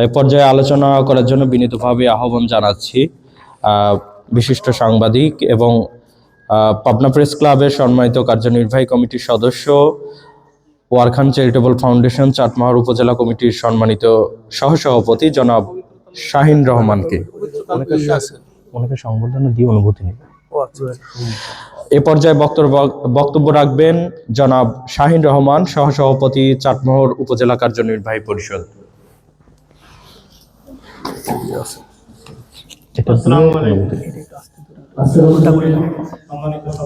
এই পর্যায়ে আলোচনা করার জন্য বিনীতভাবে আহ্বান জানাচ্ছি বিশিষ্ট সাংবাদিক এবং পাবনা প্রেস ক্লাবের সম্মানিত কার্যনির্বাহী কমিটির সদস্য, ওয়ারখান চ্যারিটেবল ফাউন্ডেশন চাটমোহর উপজেলা কমিটির সম্মানিত সহসভাপতি জনাব শাহিন রহমানকে। অনেকে সংবর্ধনা দিয়ে অনুভূতি নেবে। এ পর্যায়ে বক্তব্য রাখবেন জনাব শাহিন রহমান, সহসভাপতি চাটমোহর উপজেলা কার্যনির্বাহী পরিষদ।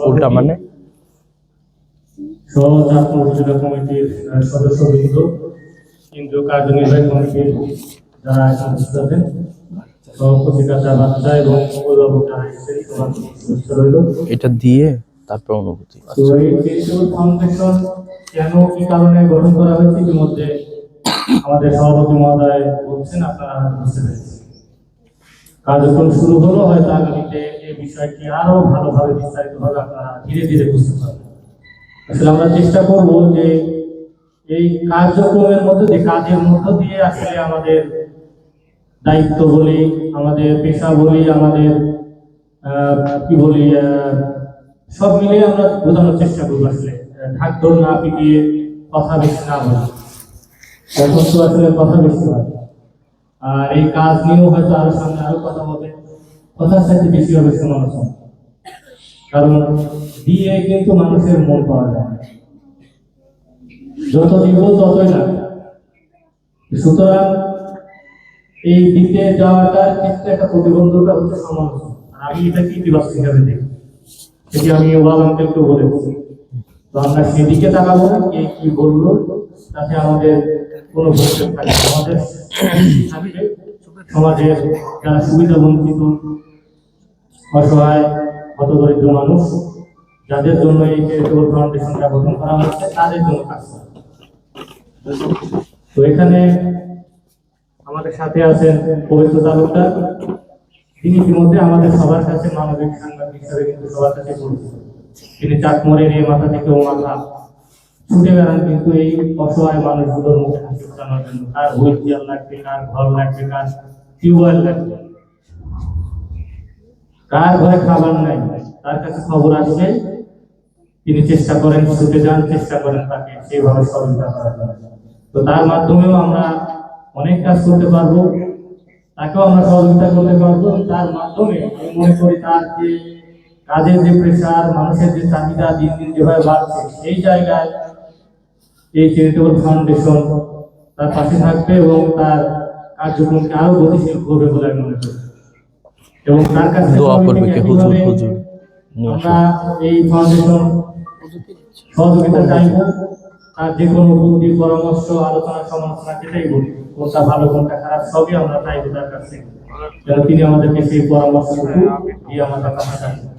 উল্টা মানে উপজেলা কমিটির সদস্যবৃন্দ, কেন্দ্রীয় কার্যনির্বাহী কমিটির যারা আছেন, এটা দিয়ে তারপর অনুভূতি। ফাউন্ডেশন কেন কি কারণে গঠন করা হয়েছে ইতিমধ্যে আমাদের সভাপতি মহোদয় বলছেন, আপনারা বুঝতে পেরেছেন। কার্যক্রম শুরু হলো, হয়তো আগামীতে এই বিষয়টি আরো ভালোভাবে বিস্তারিতভাবে আপনারা ধীরে ধীরে বুঝতে পারবেন। আসলে আমরা চেষ্টা করব যে এই কার্যক্রমের মধ্যে দিয়ে, কাজের মধ্য দিয়ে আসলে আমাদের দায়িত্ব বলি, আমাদের পেশা বলি, আমাদের কি বলি, সব মিলিয়ে আমরা বোঝানোর চেষ্টা করবো। আসলে ঢাকঢোল না পিটিয়ে কথা বেশি না বলি, অথচ আসলে কথা বেশি হয়। আর এই কাজ নিয়েও হয়তো আরো সামনে আরো কথা হবে, কথার সাথে বেশি হবে সমালোচনা। কারণ দিয়ে কিন্তু মানুষের মন পাওয়া যায়, যত দিব ততই না। সুতরাং এই দিতে যাওয়াটার ক্ষেত্রে একটা প্রতিবন্ধকতা হচ্ছে সমালোচনা। আমি এটাকে ইতিবাচক হিসাবে দেখি, সেটি আমি ওয়ালামকে একটু বলে বলছি। তো আমরা সেদিকে তাকাবো না, কে কি বললো তাতে আমাদের কোনো ভবিষ্যৎ থাকে। আমাদের সমাজের যারা সুবিধা বঞ্চিত, অসহায়, হতদরিদ্র মানুষ, যাদের জন্য এই চ্যারিটেবল ফাউন্ডেশনটা গঠন করা হচ্ছে, তাদের জন্য কাজ করা। তো এখানে আমাদের সাথে আছেন পবিত্র তালুকদার, তিনি ইতিমধ্যে আমাদের সবার কাছে মানবিক সাংবাদিক হিসাবে কিন্তু সবার কাছে পরিচিত। তিনি চাটমোহরের এই মাথা থেকে ও মাথা ছুটে বেড়ান কিন্তু এই অসহায় মানুষগুলোর মুখে হাসি ফোটানোর জন্য। কার হুইল চেয়ার লাগবে, কার ঘর লাগবে, কার টিউবওয়েল লাগবে, কার ঘরে খাবার নাই, তার কাছে খবর আসলে তিনি চেষ্টা করেন, ছুটে যান, চেষ্টা করেন তাকে সেইভাবে সহযোগিতা করার জন্য। তো তার মাধ্যমেও আমরা অনেক কাজ করতে পারবো, তাকেও আমরা সহযোগিতা করতে পারবো। তার মাধ্যমে আমি মনে করি তার যে কাজের যে প্রেশার, মানুষের যে চাহিদা দিন দিন যেভাবে বাড়ছে, সেই জায়গায় এই চ্যারিটেবল ফাউন্ডেশন তার পাশে থাকবে এবং তার কার্যক্রমকে আরো গতিশীল করবে বলে আমি মনে করি। এবং তার কাছে আমরা এই ফাউন্ডেশন সহযোগিতা চাইব। তার যে কোনো বুদ্ধি, পরামর্শ, আলোচনা, সমালোচনা যেটাই বলি, কোনটা ভালো কোনটা খারাপ সবই আমরা চাইবো তার কাছে, যেন তিনি আমাদেরকে সেই পরামর্শ দিয়ে আমাদের কাছে থাকবেন।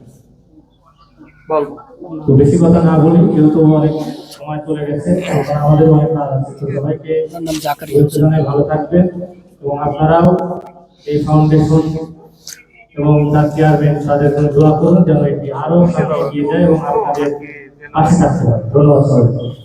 তো বেশি কথা না বলি, যেহেতু অনেক সময় চলে গেছে, আমাদের অনেক কাজ আছে। সবাইকে ভালো থাকবেন এবং আপনারাও এই ফাউন্ডেশন এবং তার চেয়ারম্যান তাদের জন্য দোয়া করুন, যেন এটি আরো সামনে এগিয়ে যায় এবং আপনাদের পাশে থাকতে পারে। ধন্যবাদ সবাইকে।